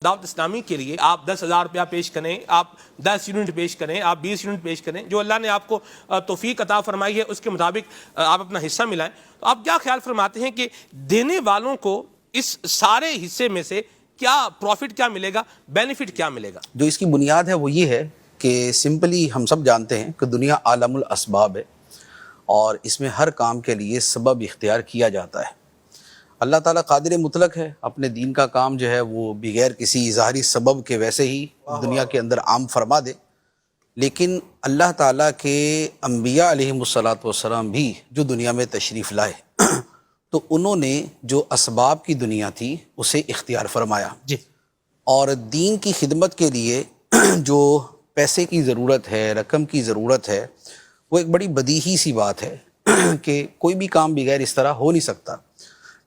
دعوت اسلامی کے لیے آپ 10,000 روپیہ پیش کریں، آپ 10 یونٹ پیش کریں، آپ 20 یونٹ پیش کریں، جو اللہ نے آپ کو توفیق عطا فرمائی ہے اس کے مطابق آپ اپنا حصہ ملائیں، تو آپ کیا خیال فرماتے ہیں کہ دینے والوں کو اس سارے حصے میں سے کیا پروفٹ کیا ملے گا، بینیفٹ کیا ملے گا؟ جو اس کی بنیاد ہے وہ یہ ہے کہ سمپلی ہم سب جانتے ہیں کہ دنیا عالم الاسباب ہے اور اس میں ہر کام کے لیے سبب اختیار کیا جاتا ہے۔ اللہ تعالیٰ قادر مطلق ہے، اپنے دین کا کام جو ہے وہ بغیر کسی ظاہری سبب کے ویسے ہی دنیا کے اندر عام فرما دے، لیکن اللہ تعالیٰ کے انبیاء علیہم والسلام بھی جو دنیا میں تشریف لائے تو انہوں نے جو اسباب کی دنیا تھی اسے اختیار فرمایا، اور دین کی خدمت کے لیے جو پیسے کی ضرورت ہے، رقم کی ضرورت ہے، وہ ایک بڑی بدیہی سی بات ہے کہ کوئی بھی کام بغیر اس طرح ہو نہیں سکتا۔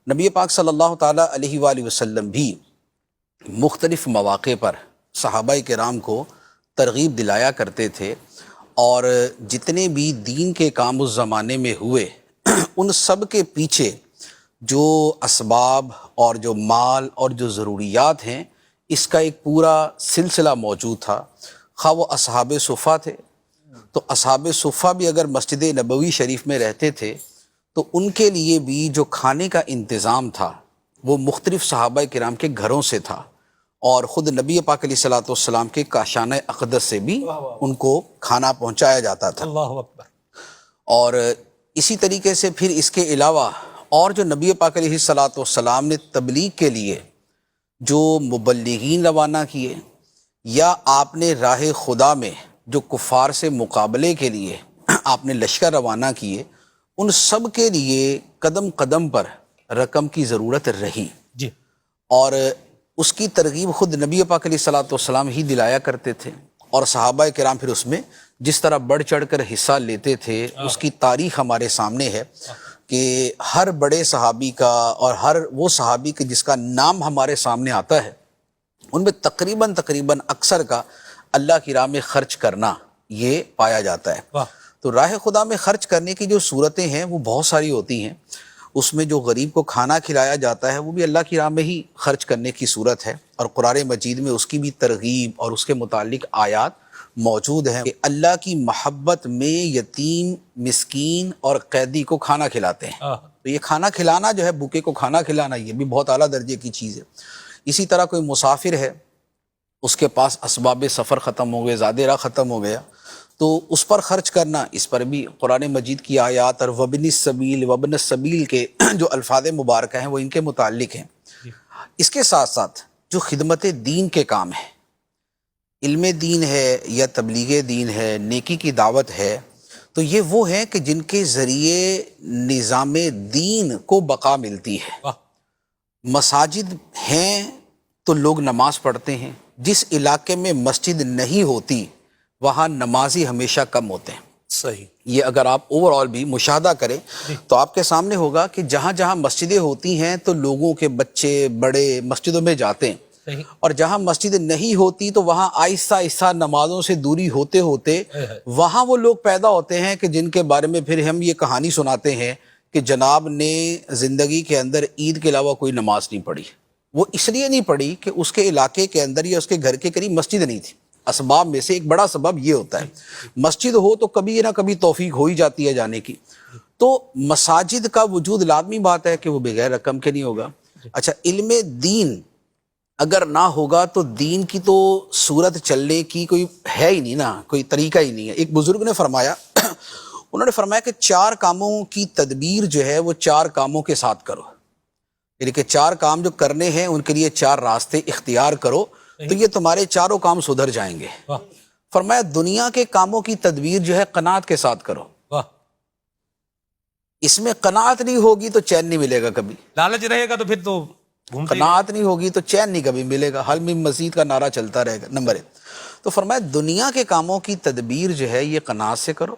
نبی پاک صلی اللہ تعالیٰ علیہ وآلہ وسلم بھی مختلف مواقع پر صحابہ کرام کو ترغیب دلایا کرتے تھے، اور جتنے بھی دین کے کام اس زمانے میں ہوئے ان سب کے پیچھے جو اسباب اور جو مال اور جو ضروریات ہیں اس کا ایک پورا سلسلہ موجود تھا۔ خواہ وہ اصحاب صفہ تھے تو اصحاب صفہ بھی اگر مسجد نبوی شریف میں رہتے تھے تو ان کے لیے بھی جو کھانے کا انتظام تھا وہ مختلف صحابہ کرام کے گھروں سے تھا، اور خود نبی پاک علیہ السلام کے کاشانہ اقدس سے بھی ان کو کھانا پہنچایا جاتا تھا۔ اللہ اکبر۔ اور اسی طریقے سے پھر اس کے علاوہ اور جو نبی پاک علیہ السلام نے تبلیغ کے لیے جو مبلغین روانہ کیے، یا آپ نے راہ خدا میں جو کفار سے مقابلے کے لیے آپ نے لشکر روانہ کیے، ان سب کے لیے قدم قدم پر رقم کی ضرورت رہی، اور اس کی ترغیب خود نبی پاک علیہ السلام ہی دلایا کرتے تھے، اور صحابہ کرام پھر اس میں جس طرح بڑھ چڑھ کر حصہ لیتے تھے اس کی تاریخ ہمارے سامنے ہے کہ ہر بڑے صحابی کا اور ہر وہ صحابی کے جس کا نام ہمارے سامنے آتا ہے ان میں تقریباً اکثر کا اللہ کی راہ میں خرچ کرنا یہ پایا جاتا ہے۔ تو راہ خدا میں خرچ کرنے کی جو صورتیں ہیں وہ بہت ساری ہوتی ہیں، اس میں جو غریب کو کھانا کھلایا جاتا ہے وہ بھی اللہ کی راہ میں ہی خرچ کرنے کی صورت ہے، اور قرآن مجید میں اس کی بھی ترغیب اور اس کے متعلق آیات موجود ہیں کہ اللہ کی محبت میں یتیم، مسکین اور قیدی کو کھانا کھلاتے ہیں۔ تو یہ کھانا کھلانا جو ہے، بھوکے کو کھانا کھلانا، یہ بھی بہت اعلیٰ درجے کی چیز ہے۔ اسی طرح کوئی مسافر ہے، اس کے پاس اسباب سفر ختم ہو گئے، زاد راہ ختم ہو گیا، تو اس پر خرچ کرنا، اس پر بھی قرآن مجید کی آیات اور وابن السبیل کے جو الفاظ مبارکہ ہیں وہ ان کے متعلق ہیں۔ اس کے ساتھ ساتھ جو خدمت دین کے کام ہیں، علم دین ہے یا تبلیغ دین ہے، نیکی کی دعوت ہے، تو یہ وہ ہیں کہ جن کے ذریعے نظام دین کو بقا ملتی ہے۔ مساجد ہیں تو لوگ نماز پڑھتے ہیں، جس علاقے میں مسجد نہیں ہوتی وہاں نمازی ہمیشہ کم ہوتے ہیں۔ صحیح۔ یہ اگر آپ اوور آل بھی مشاہدہ کریں تو آپ کے سامنے ہوگا کہ جہاں جہاں مسجدیں ہوتی ہیں تو لوگوں کے بچے بڑے مسجدوں میں جاتے ہیں، اور جہاں مسجد نہیں ہوتی تو وہاں آہستہ آہستہ نمازوں سے دوری ہوتے ہوتے وہاں وہ لوگ پیدا ہوتے ہیں کہ جن کے بارے میں پھر ہم یہ کہانی سناتے ہیں کہ جناب نے زندگی کے اندر عید کے علاوہ کوئی نماز نہیں پڑھی۔ وہ اس لیے نہیں پڑھی کہ اس کے علاقے کے اندر یا اس کے گھر کے قریب مسجد نہیں تھی۔ اسباب میں سے ایک بڑا سبب یہ ہوتا ہے، مسجد ہو تو کبھی نہ کبھی توفیق ہو ہی جاتی ہے جانے کی۔ تو مساجد کا وجود لازمی بات ہے کہ وہ بغیر رقم کے نہیں ہوگا۔ اچھا، علم دین اگر نہ ہوگا تو دین کی تو صورت چلنے کی کوئی ہے ہی نہیں نا، کوئی طریقہ ہی نہیں ہے۔ ایک بزرگ نے فرمایا انہوں نے فرمایا کہ 4 کاموں کی تدبیر جو ہے وہ 4 کاموں کے ساتھ کرو، یعنی کہ 4 کام جو کرنے ہیں ان کے لیے 4 راستے اختیار کرو تو یہ تمہارے چاروں کام سدھر جائیں گے۔ فرمایا دنیا کے کاموں کی تدبیر جو ہے قناعت کے ساتھ کرو، اس میں قناعت نہیں ہوگی تو چین نہیں ملے گا کبھی، لالچ رہے گا تو پھر تو قناعت نہیں ہوگی تو چین نہیں کبھی ملے گا، حل میں مزید کا نعرہ چلتا رہے گا۔ نمبر 1 تو فرمایا دنیا کے کاموں کی تدبیر جو ہے یہ قناعت سے کرو،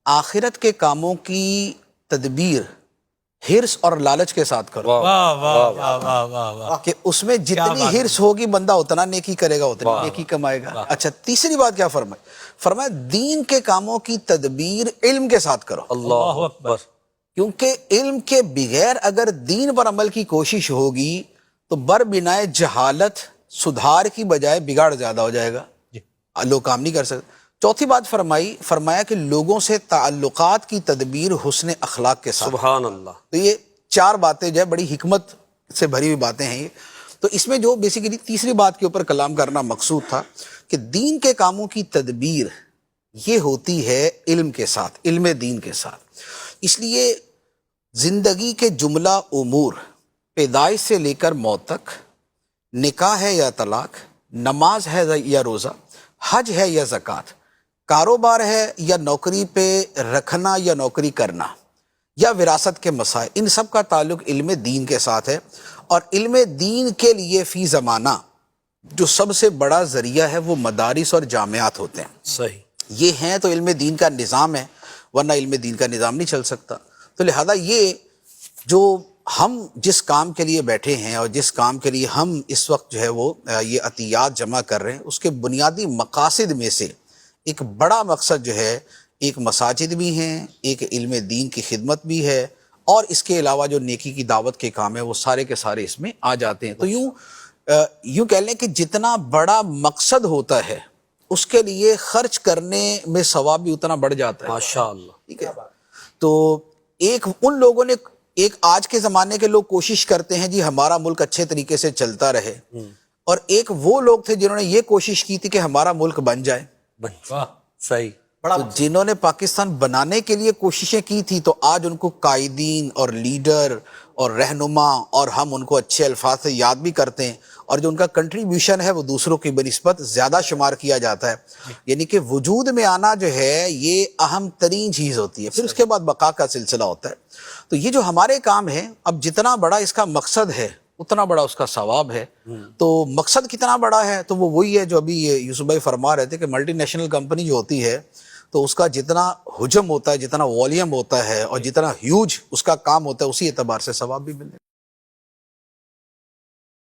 آخرت کے کاموں کی تدبیر ہرس اور لالچ کے ساتھ کرو، کہ اس میں جتنی ہرس ہوگی بندہ اتنا نیکی کرے گا، اتنی نیکی کمائے گا۔ اچھا، تیسری بات کیا فرمایا دین کے کاموں کی تدبیر علم کے ساتھ کرو۔ اللہ اکبر۔ کیونکہ علم کے بغیر اگر دین پر عمل کی کوشش ہوگی تو بر بنائے جہالت سدھار کی بجائے بگاڑ زیادہ ہو جائے گا، لوگ کام نہیں کر سکتے۔ چوتھی بات فرمایا کہ لوگوں سے تعلقات کی تدبیر حسن اخلاق کے ساتھ۔ سبحان اللہ۔ تو یہ 4 باتیں جو ہے بڑی حکمت سے بھری ہوئی باتیں ہیں یہ۔ تو اس میں جو بیسیکلی تیسری بات کے اوپر کلام کرنا مقصود تھا کہ دین کے کاموں کی تدبیر یہ ہوتی ہے علم کے ساتھ، علم دین کے ساتھ۔ اس لیے زندگی کے جملہ امور، پیدائش سے لے کر موت تک، نکاح ہے یا طلاق، نماز ہے یا روزہ، حج ہے یا زکوٰۃ، کاروبار ہے یا نوکری پہ رکھنا یا نوکری کرنا، یا وراثت کے مسائل، ان سب کا تعلق علم دین کے ساتھ ہے۔ اور علم دین کے لیے فی زمانہ جو سب سے بڑا ذریعہ ہے وہ مدارس اور جامعات ہوتے ہیں۔ صحیح۔ یہ ہیں تو علم دین کا نظام ہے، ورنہ علم دین کا نظام نہیں چل سکتا۔ تو لہذا یہ جو ہم جس کام کے لیے بیٹھے ہیں اور جس کام کے لیے ہم اس وقت جو ہے وہ یہ عطیات جمع کر رہے ہیں، اس کے بنیادی مقاصد میں سے ایک بڑا مقصد جو ہے، ایک مساجد بھی ہیں، ایک علم دین کی خدمت بھی ہے، اور اس کے علاوہ جو نیکی کی دعوت کے کام ہیں وہ سارے کے سارے اس میں آ جاتے ہیں۔ تو یوں کہہ لیں کہ جتنا بڑا مقصد ہوتا ہے اس کے لیے خرچ کرنے میں ثواب بھی اتنا بڑھ جاتا ہے۔ ماشاءاللہ۔ ٹھیک ہے، تو ان لوگوں نے آج کے زمانے کے لوگ کوشش کرتے ہیں جی ہمارا ملک اچھے طریقے سے چلتا رہے، اور ایک وہ لوگ تھے جنہوں نے یہ کوشش کی تھی کہ ہمارا ملک بن جائے۔ واہ، صحیح۔ تو جنہوں نے پاکستان بنانے کے لیے کوششیں کی تھی تو آج ان کو قائدین اور لیڈر اور رہنما، اور ہم ان کو اچھے الفاظ سے یاد بھی کرتے ہیں، اور جو ان کا کنٹریبیوشن ہے وہ دوسروں کی بنسبت زیادہ شمار کیا جاتا ہے۔ یعنی کہ وجود میں آنا جو ہے یہ اہم ترین چیز ہوتی ہے، پھر اس کے بعد بقا کا سلسلہ ہوتا ہے۔ تو یہ جو ہمارے کام ہیں، اب جتنا بڑا اس کا مقصد ہے اتنا بڑا اس کا ثواب ہے۔ تو مقصد کتنا بڑا ہے تو وہ وہی ہے جو ابھی یوسف بھائی فرما رہے تھے کہ ملٹی نیشنل کمپنی جو ہوتی ہے تو اس کا جتنا حجم ہوتا ہے، جتنا والیوم ہوتا ہے، اور جتنا ہیوج اس کا کام ہوتا ہے، اسی اعتبار سے ثواب بھی ملے۔